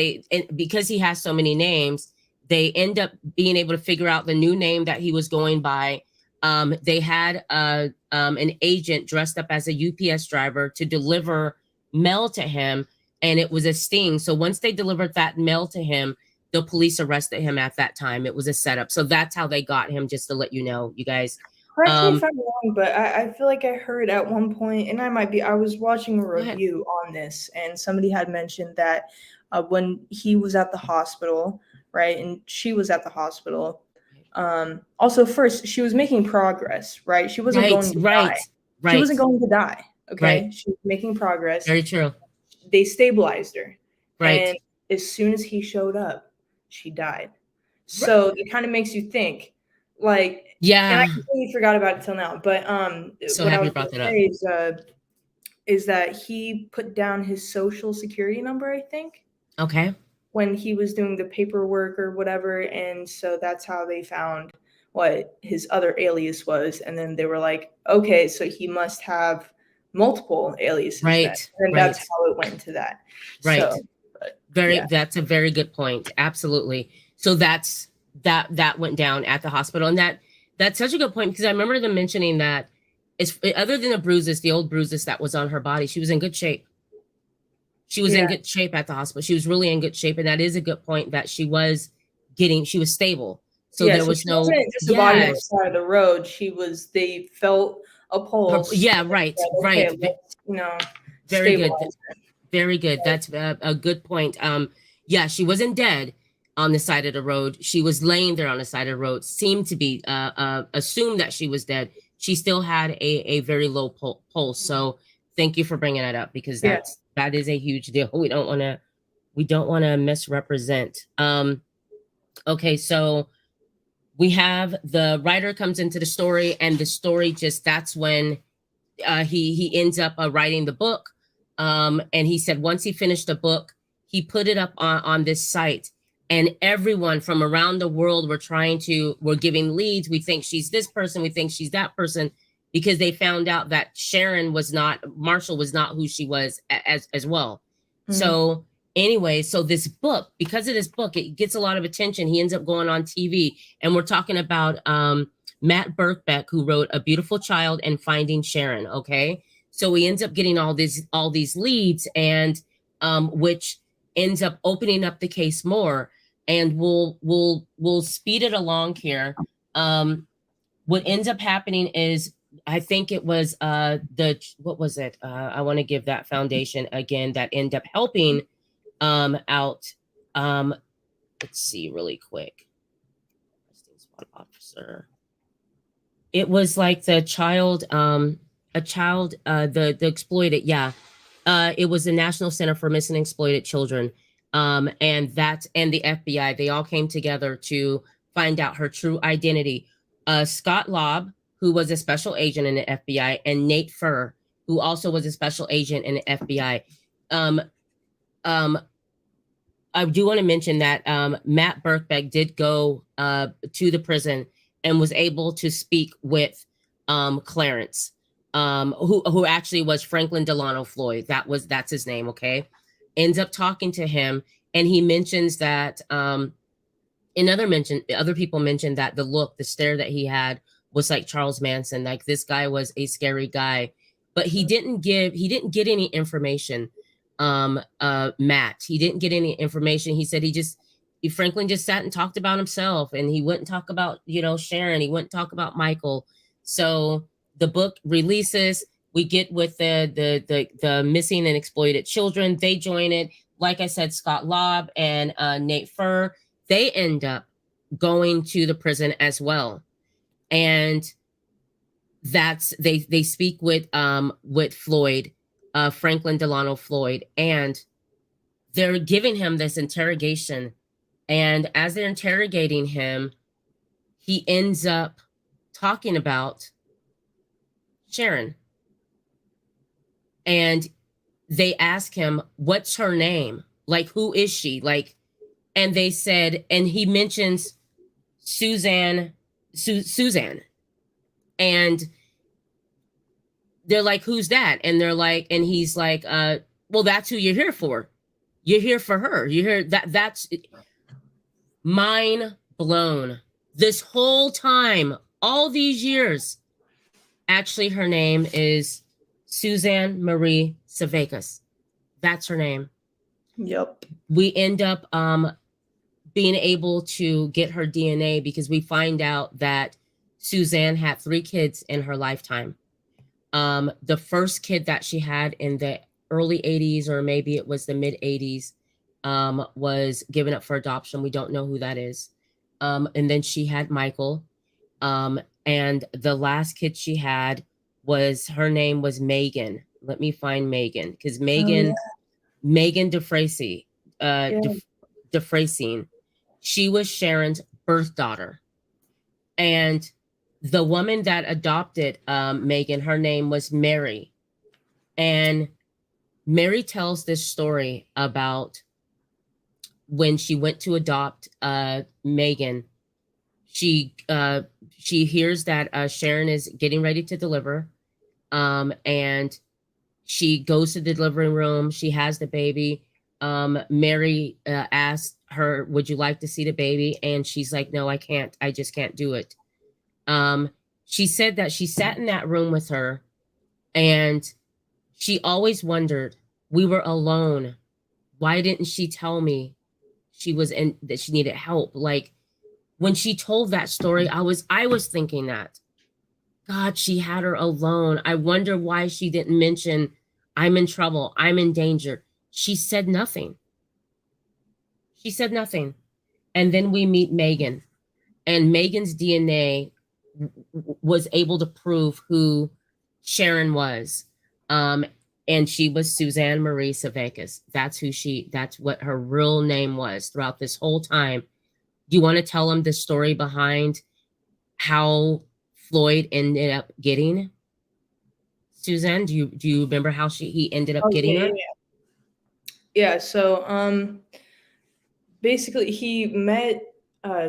because he has so many names, they end up being able to figure out the new name that he was going by. They had an agent dressed up as a UPS driver to deliver mail to him, and it was a sting. So once they delivered that mail to him, the police arrested him at that time. It was a setup. So that's how they got him, just to let you know, you guys. Correct me if I'm wrong, but I feel like I heard at one point, and I was watching a review on this, and somebody had mentioned that when he was at the hospital, right, and she was at the hospital, also first, she was making progress, right? She wasn't going to die. She wasn't going to die, okay? She was making progress. Very true. They stabilized her. Right. And as soon as he showed up, she died. So it kind of makes you think, like, yeah. And I completely forgot about it till now. But so what I happy was you brought that up is that he put down his social security number, I think. Okay. When he was doing the paperwork or whatever, and so that's how they found what his other alias was, and then they were like, okay, so he must have multiple aliases, right? And that's how it went into that. Right. So, that's a very good point. Absolutely. So that went down at the hospital, and that's such a good point, because I remember them mentioning that other than the bruises, the old bruises that was on her body, she was in good shape. She was in good shape at the hospital. She was really in good shape, and that is a good point, that she was stable. So there was no just a body on the side of the road. They felt a pulse. Right. Okay, very good. Very good. That's a good point. Yeah, she wasn't dead on the side of the road. She was laying there on the side of the road, seemed to be assumed that she was dead. She still had a very low pulse. So thank you for bringing that up, because that is a huge deal. We don't want to misrepresent. Okay, so we have the writer comes into the story, and the story that's when he ends up writing the book. And he said once he finished the book, he put it up on this site, and everyone from around the world were giving leads. We think she's this person. We think she's that person, because they found out that Marshall was not who she was as well. Mm-hmm. So anyway, so this book, because of this book, it gets a lot of attention. He ends up going on TV, and we're talking about Matt Birkbeck, who wrote A Beautiful Child and Finding Sharon. Okay. So he ends up getting all these leads, and which ends up opening up the case more. And we'll speed it along here. What ends up happening is, I think it was what was it? I want to give that foundation again that end up helping out. Let's see really quick. Spot officer. It was like the child, the exploited. Yeah. It was the National Center for Missing and Exploited Children. And the FBI, they all came together to find out her true identity. Scott Lobb, who was a special agent in the FBI, and Nate Furr, who also was a special agent in the FBI. I do want to mention that Matt Birkbeck did go to the prison and was able to speak with Clarence, who actually was Franklin Delano Floyd. That's his name. Okay, ends up talking to him, and he mentions that other people mentioned that the stare that he had was like Charles Manson. Like, this guy was a scary guy, but he didn't get any information. Matt, he didn't get any information. He said Franklin just sat and talked about himself, and he wouldn't talk about, Sharon. He wouldn't talk about Michael. So the book releases. We get with the missing and exploited children. They join it. Like I said, Scott Lobb and Nate Furr, they end up going to the prison as well. And they speak with Floyd, Franklin Delano Floyd, and they're giving him this interrogation. And as they're interrogating him, he ends up talking about Sharon. And they ask him, what's her name? Like, who is she? Like, and they said, and he mentions Suzanne. And they're like, who's that? And they're like, and he's like, well, that's who you're here for. You're here for her. You hear that? That's mind blown. This whole time, all these years, actually, her name is Suzanne Marie Savakis. That's her name. Yep. We end up being able to get her DNA because we find out that Suzanne had 3 kids in her lifetime. The first kid that she had in the early 80s, or maybe it was the mid 80s, was given up for adoption. We don't know who that is. And then she had Michael. And the last kid she had was, her name was Megan. Let me find Megan, because Megan, Megan DeFracy, Yeah. DeFracine, she was Sharon's birth daughter. And the woman that adopted Megan, her name was Mary. And Mary tells this story about when she went to adopt Megan. She hears that Sharon is getting ready to deliver, and she goes to the delivery room. She has the baby. Mary asked her, "Would you like to see the baby?" And she's like, "No, I can't. I just can't do it." She said that she sat in that room with her, and she always wondered, we were alone. Why didn't she tell me she was in, that she needed help? Like, when she told that story, I was thinking that, God, she had her alone. I wonder why she didn't mention, I'm in trouble, I'm in danger. She said nothing. She said nothing. And then we meet Megan, and Megan's DNA was able to prove who Sharon was. And she was Suzanne Marie Savakis. That's what her real name was throughout this whole time. Do you want to tell them the story behind how Floyd ended up getting Suzanne? Do you remember how he ended up getting her? Yeah. So basically he met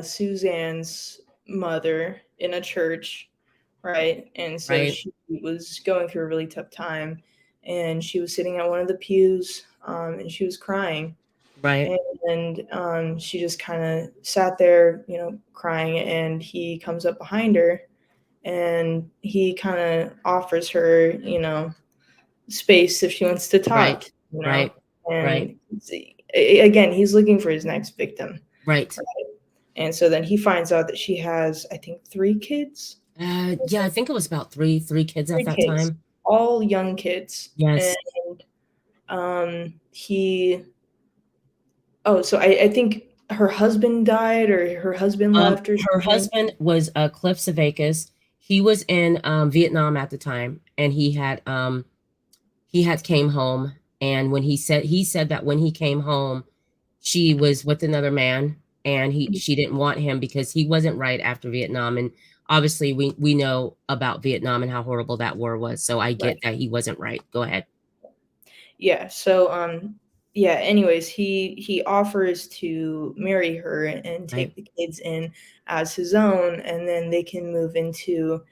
Suzanne's mother in a church, right? And so Right. she was going through a really tough time, and she was sitting at one of the pews, and she was crying. Right. And she just kind of sat there, crying, and he comes up behind her, and he kind of offers her, space if she wants to talk, Right. Right. Right. and again, he's looking for his next victim. Right. And so then he finds out that she has, I think, 3 kids. Yeah, I think it was about three kids at 3 that kids, time. all young kids. Yes. And so I think her husband died, or her husband left, or Her something. husband was Cliff Savakis. He was in Vietnam at the time, and he had came home. And when he said that when he came home, she was with another man, and she didn't want him because he wasn't right after Vietnam. And obviously we know about Vietnam and how horrible that war was. So I get that he wasn't right. Go ahead. Yeah. So yeah, anyways, he offers to marry her and take Right. the kids in as his own, and then they can move into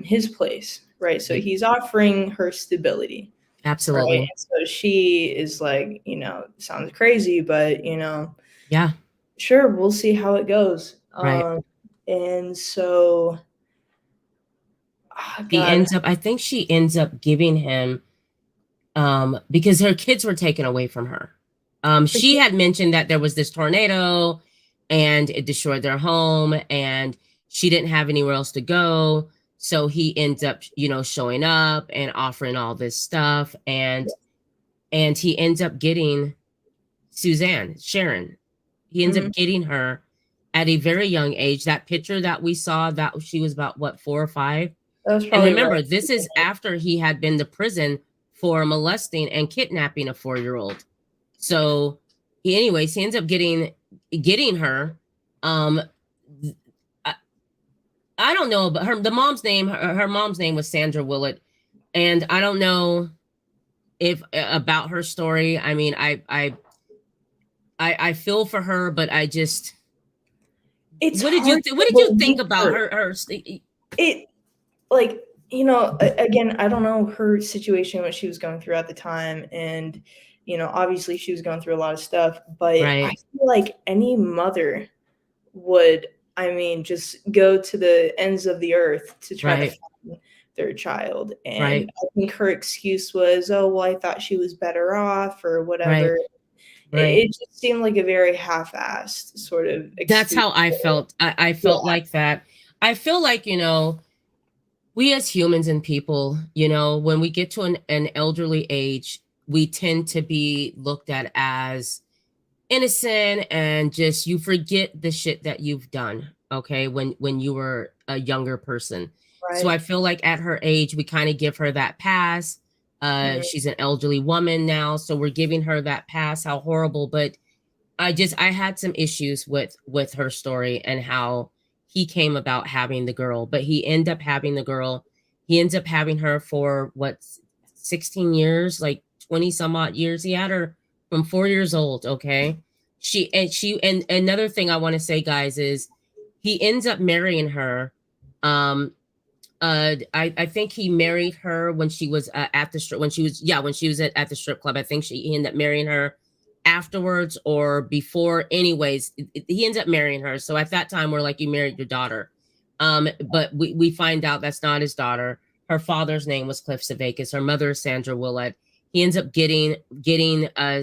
his place, right? So Right. he's offering her stability. Right. Absolutely. And so she is like, sounds crazy, but Yeah. sure, we'll see how it goes. Right. And so God. I think she ends up giving him, because her kids were taken away from her. She had mentioned that there was this tornado and it destroyed their home, and she didn't have anywhere else to go. So he ends up, showing up and offering all this stuff, and he ends up getting Sharon. He ends up getting her at a very young age. That picture that we saw, that she was about what, 4 or 5. And remember, this is after he had been to prison for molesting and kidnapping a 4-year-old. So anyways, he ends up getting her. I don't know, but her mom's name was Sandra Willett. And I don't know if about her story. I mean, I feel for her, but I just, what did you think about her? It, again, I don't know her situation, what she was going through at the time, and obviously she was going through a lot of stuff, but I Right. feel like any mother would, I mean, just go to the ends of the earth to try to Right. find their child. And Right. I think her excuse was, oh, well, I thought she was better off or Right. whatever. Right. It just seemed like a very half-assed sort of That's excuse. how I felt. I Yeah, felt like that. I feel like, we as humans and people, when we get to an elderly age, we tend to be looked at as innocent, and just you forget the shit that you've done, okay, when you were a younger person. So I right. feel like at her age we kind of give her that pass. Mhm. She's an elderly woman now, so we're giving her that pass. How horrible. But I had some issues with her story and how he came about having the girl, but he ended up having the girl. He ends up having her for what, 16 years, like 20 some odd years. He had her from 4 years old. Okay. And another thing I want to say, guys, is he ends up marrying her. Um, I think he married her when she was at the strip, when she was, yeah, when she was at the strip club. I think he ended up marrying her afterwards or before. Anyways, he ends up marrying her. So at that time, we're like, you married your daughter. But we find out that's not his daughter. Her father's name was Cliff Savakis. Her mother is Sandra Willett. He ends up getting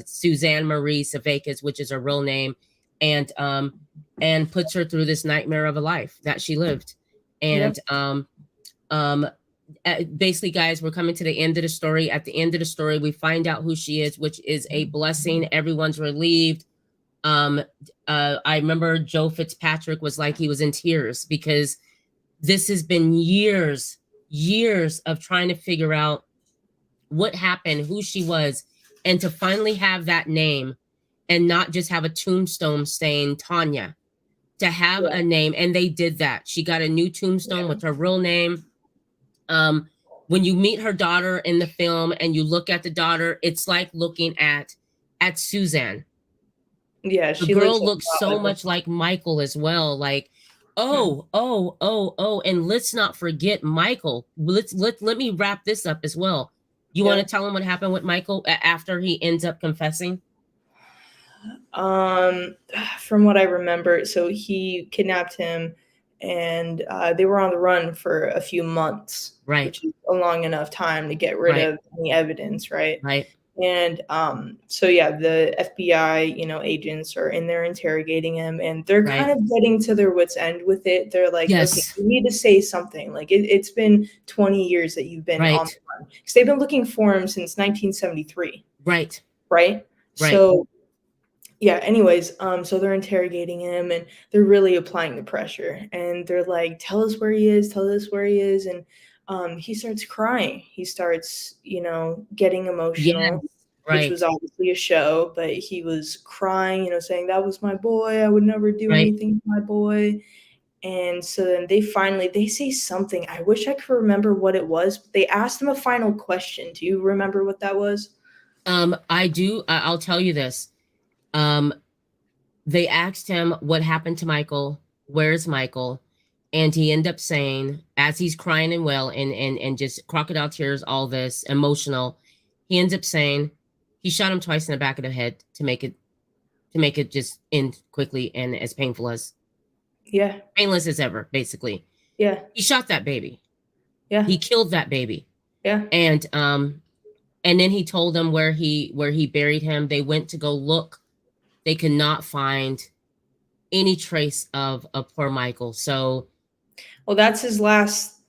Suzanne Marie Savakis, which is her real name, and puts her through this nightmare of a life that she lived. And Yep. um basically, guys, we're coming to the end of the story. At the end of the story, we find out who she is, which is a blessing. Everyone's relieved. um I remember Joe Fitzpatrick was like, he was in tears, because this has been years of trying to figure out what happened, who she was, and to finally have that name, and not just have a tombstone saying Tanya, to have Yeah. a name. And they did that. She got a new tombstone Yeah. with her real name. When you meet her daughter in the film and you look at the daughter, it's like looking at Suzanne. Yeah, The she looks girl a looks lot so like her. much like Michael as well. Like, Hmm. oh, and let's not forget Michael. Let me wrap this up as well. You want Yeah. to tell him what happened with Michael after he ends up confessing? Um, from what I remember, so he kidnapped him, and they were on the run for a few months, Right, which is a long enough time to get rid right, of any evidence, right? right, And so yeah, the FBI, agents are in there interrogating him, and they're kind right. of getting to their wits' end with it. They're like, okay, Yes, you need to say something. Like it's been 20 years that you've been on the right, run, because they've been looking for him since 1973, right, right? right, So yeah, anyways, so they're interrogating him, and they're really applying the pressure, and they're like, tell us where he is, tell us where he is. And he starts crying. He starts, getting yes, emotional, which was right, obviously a show, but he was crying, saying, that was my boy, I would never do right. anything to my boy. And so then they say something. I wish I could remember what it was, but they asked him a final question. Do you remember what that was? I do. I'll tell you this. Um, they asked him what happened to Michael, where's Michael? And he ended up saying, as he's crying and well, and just crocodile tears, all this emotional, he ends up saying he shot him twice in the back of the head to make it just end quickly and as Yeah, painless as ever, basically. yeah, He shot that baby. yeah, He killed that baby. yeah. And then he told them where he buried him. They went to go look. They could not find any trace of poor Michael. So Well, that's his last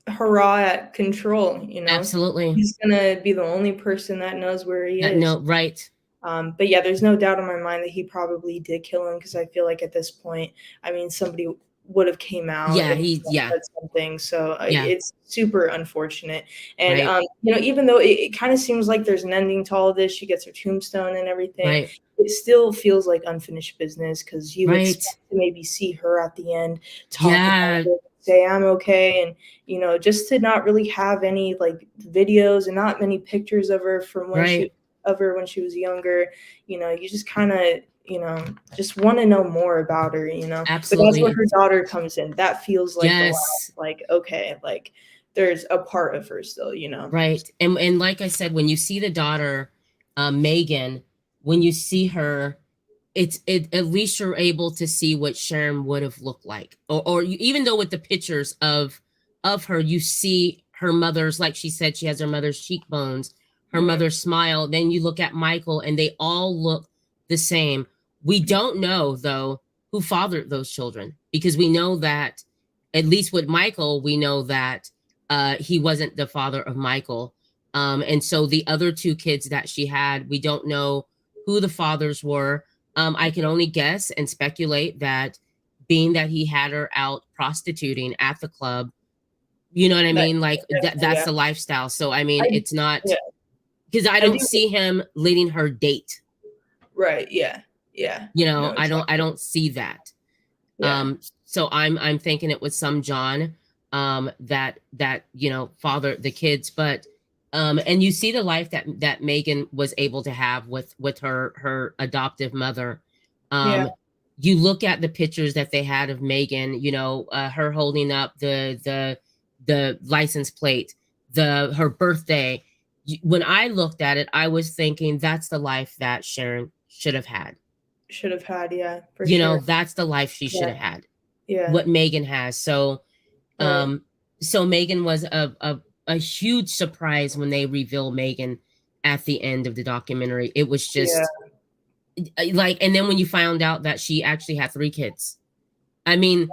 hurrah at control, absolutely. He's gonna be the only person that knows where he is. No, right. But yeah, there's no doubt in my mind that he probably did kill him, because I feel like at this point, I mean, somebody would have came out Yeah, and yeah, said something. So yeah, it's super unfortunate. And right, even though it kind of seems like there's an ending to all of this, she gets her tombstone and everything. right, It still feels like unfinished business, because you right. expect to maybe see her at the end talk about Yeah, it, say I'm okay, and just to not really have any like videos and not many pictures of her from right. when she was younger. You just kind of, just want to know more about her, but that's where Absolutely. her daughter comes in. That feels like the Yes, last, like, okay, like there's a part of her still, right. And like I said, when you see the daughter, Megan, when you see her, at least you're able to see what Sharon would have looked like, or even though with the pictures of her, you see her mother's, like she said, she has her mother's cheekbones, her mother's smile. Then you look at Michael, and they all look the same. We don't know though who fathered those children, because we know that, at least with Michael, we know that he wasn't the father of Michael. And so the other two kids that she had, we don't know who the fathers were. I can only guess and speculate that, being that he had her out prostituting at the club, you know what I mean? Like that's the lifestyle. So, I mean, it's not, because I don't see him letting her date. Right. Yeah. Yeah. You know, no, I don't see that. Yeah. So I'm thinking it was some John that you know, fathered the kids. But and you see the life that Megan was able to have with her adoptive mother. You look at the pictures that they had of Megan, you know, her holding up the license plate, her birthday. When I looked at it, I was thinking that's the life that Sharon should have had. Yeah, for you sure. know, that's the life she should have had. Yeah. What Megan has. So so Megan was a huge surprise when they reveal Megan at the end of the documentary. It was just like, and then when you found out that she actually had 3 kids. I mean,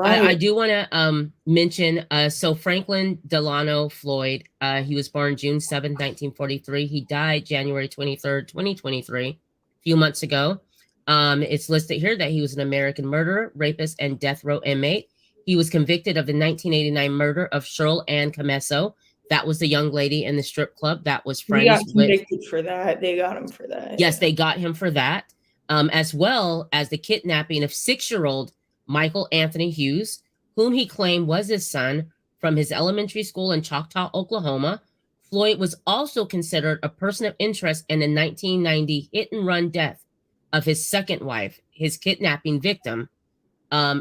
I do want to mention, so Franklin Delano Floyd, he was born June 7th, 1943. He died January 23rd, 2023, a few months ago. It's listed here that he was an American murderer, rapist, and death row inmate. He was convicted of the 1989 murder of Cheryl Ann Camesso. That was the young lady in the strip club that was friends with. He got convicted for that. They got him for that. Yes, they got him for that, as well as the kidnapping of 6-year-old Michael Anthony Hughes, whom he claimed was his son from his elementary school in Choctaw, Oklahoma. Floyd was also considered a person of interest in the 1990 hit-and-run death of his second wife, his kidnapping victim,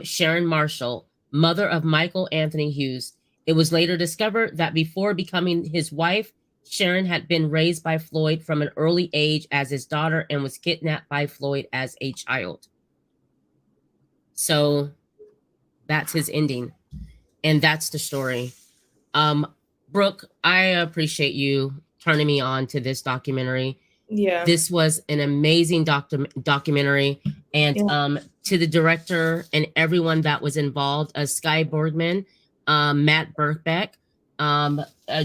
Sharon Marshall, mother of Michael Anthony Hughes. It was later discovered that before becoming his wife, Sharon had been raised by Floyd from an early age as his daughter and was kidnapped by Floyd as a child. So that's his ending. And that's the story. Brooke, I appreciate you turning me on to this documentary. Yeah. This was an amazing documentary. And to the director and everyone that was involved, Sky Borgman, Matt Birkbeck,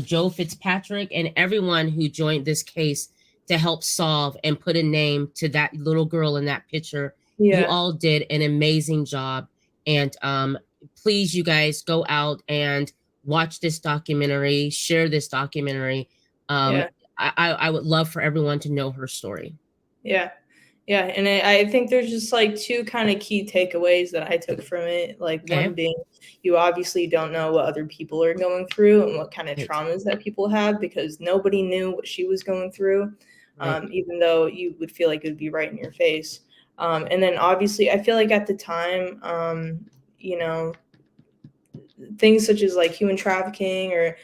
Joe Fitzpatrick, and everyone who joined this case to help solve and put a name to that little girl in that picture. You all did an amazing job. And please, you guys, go out and watch this documentary, share this documentary. I would love for everyone to know her story. Yeah. And I think there's just like 2 kind of key takeaways that I took from it. Like one being, you obviously don't know what other people are going through and what kind of traumas that people have, because nobody knew what she was going through, even though you would feel like it would be right in your face. And then obviously I feel like at the time, you know, things such as like human trafficking or,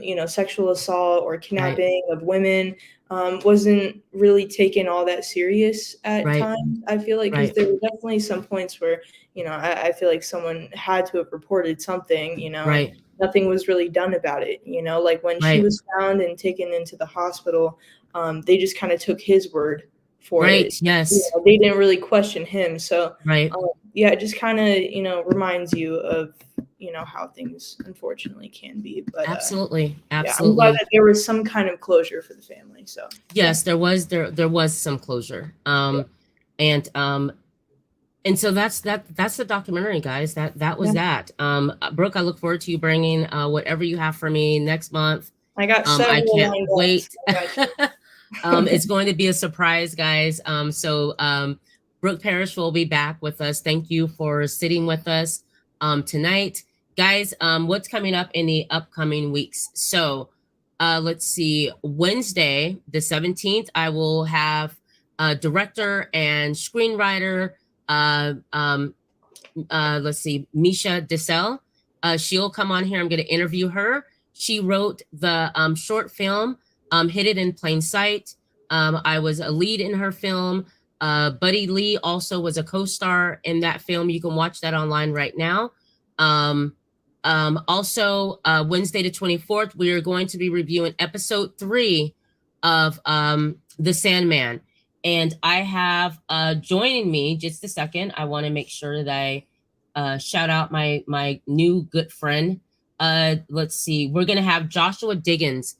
you know, sexual assault or kidnapping of women wasn't really taken all that serious at times. I feel like, because there were definitely some points where, you know, I feel like someone had to have reported something, you know, and nothing was really done about it. You know, like when she was found and taken into the hospital, they just kind of took his word for it. Yes. You know, they didn't really question him. So it just kind of, you know, reminds you of, you know, how things unfortunately can be. But absolutely. I'm glad that there was some kind of closure for the family. So yes, there was some closure. And so that's the documentary, guys. That was that. Brooke, I look forward to you bringing whatever you have for me next month. I got I can't wait. It's going to be a surprise, guys. So Brooke Parrish will be back with us. Thank you for sitting with us tonight, guys. What's coming up in the upcoming weeks? So let's see. Wednesday, the 17th, I will have director and screenwriter. Let's see, Misha Dessel. She'll come on here. I'm going to interview her. She wrote the short film Hidden in Plain Sight. I was a lead in her film. Buddy Lee also was a co-star in that film. You can watch that online right now. Also, Wednesday the 24th, we are going to be reviewing episode 3 of The Sandman. And I have joining me, just a second, I want to make sure that I shout out my new good friend. Let's see, we're going to have Joshua Diggins.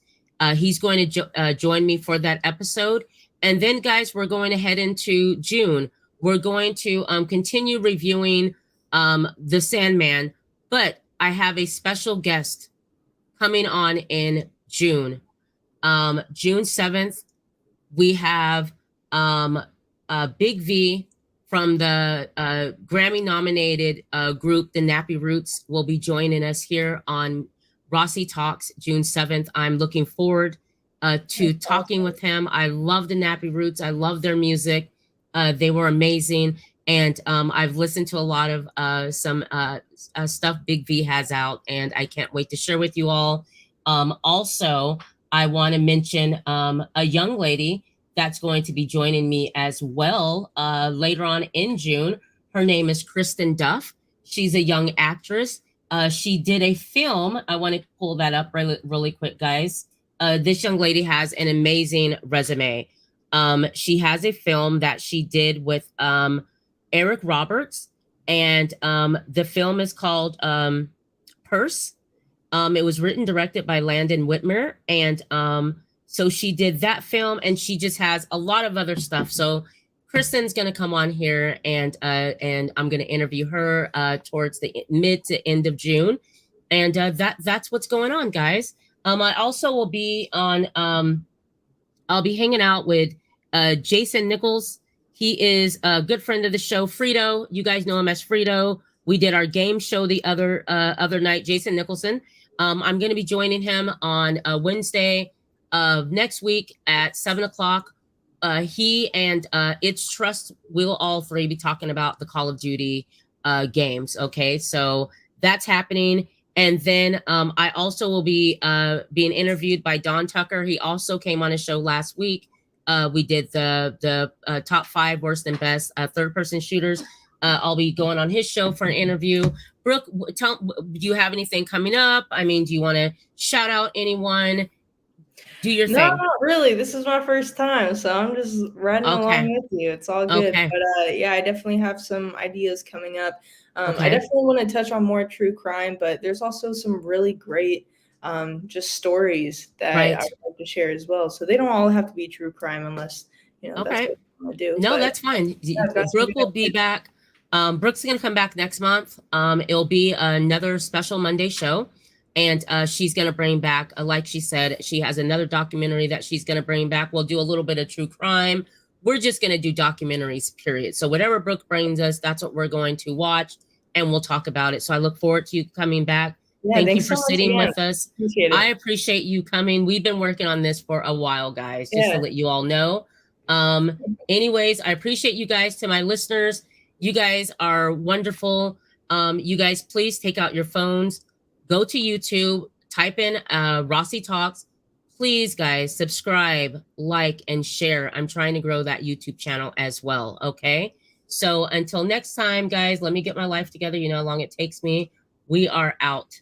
He's going to join me for that episode. And then, guys, we're going to head into June. We're going to continue reviewing The Sandman, but I have a special guest coming on in June. June 7th, we have Big V from the Grammy-nominated group, the Nappy Roots, will be joining us here on Rossie Talks, June 7th. I'm looking forward to talking with him. I love the Nappy Roots. I love their music. They were amazing. And I've listened to a lot of some stuff Big V has out, and I can't wait to share with you all. Also, I want to mention a young lady that's going to be joining me as well later on in June. Her name is Kristen Duff. She's a young actress. She did a film. I want to pull that up really quick, guys. This young lady has an amazing resume. She has a film that she did with Eric Roberts, and the film is called Purse. It was written, directed by Landon Whitmer, and so she did that film, and she just has a lot of other stuff. So Kristen's going to come on here, and I'm going to interview her towards the mid to end of June, and that's what's going on, guys. I also will be on. I'll be hanging out with Jason Nichols. He is a good friend of the show, Frito. You guys know him as Frito. We did our game show the other night, Jason Nicholson. I'm going to be joining him on Wednesday of next week at 7 o'clock. He and It's Trust will all three be talking about the Call of Duty games. Okay, so that's happening. And then I also will be being interviewed by Don Tucker. He also came on a show last week. We did the top 5 worst and best third-person shooters. I'll be going on his show for an interview. Brooke, do you have anything coming up? I mean, do you want to shout out anyone? Do your thing. No, not really. This is my first time, so I'm just riding along with you. It's all good. Okay. But yeah, I definitely have some ideas coming up. I definitely want to touch on more true crime, but there's also some really great just stories that I would like to share as well. So they don't all have to be true crime unless, that's what I want to do. No, that's fine. Yeah, Brooke will be back. Brooke's going to come back next month. It'll be another special Monday show. And she's going to bring back, like she said, she has another documentary that she's going to bring back. We'll do a little bit of true crime. We're just going to do documentaries, period. So whatever Brooke brings us, that's what we're going to watch, and we'll talk about it. So I look forward to you coming back. Yeah, Thank you for sitting with us. I appreciate you coming. We've been working on this for a while, guys, just to let you all know. Anyways, I appreciate you guys. To my listeners, you guys are wonderful. You guys, please take out your phones. Go to YouTube, type in Rossie Talks. Please, guys, subscribe, like, and share. I'm trying to grow that YouTube channel as well, okay? So until next time, guys, let me get my life together. You know how long it takes me. We are out.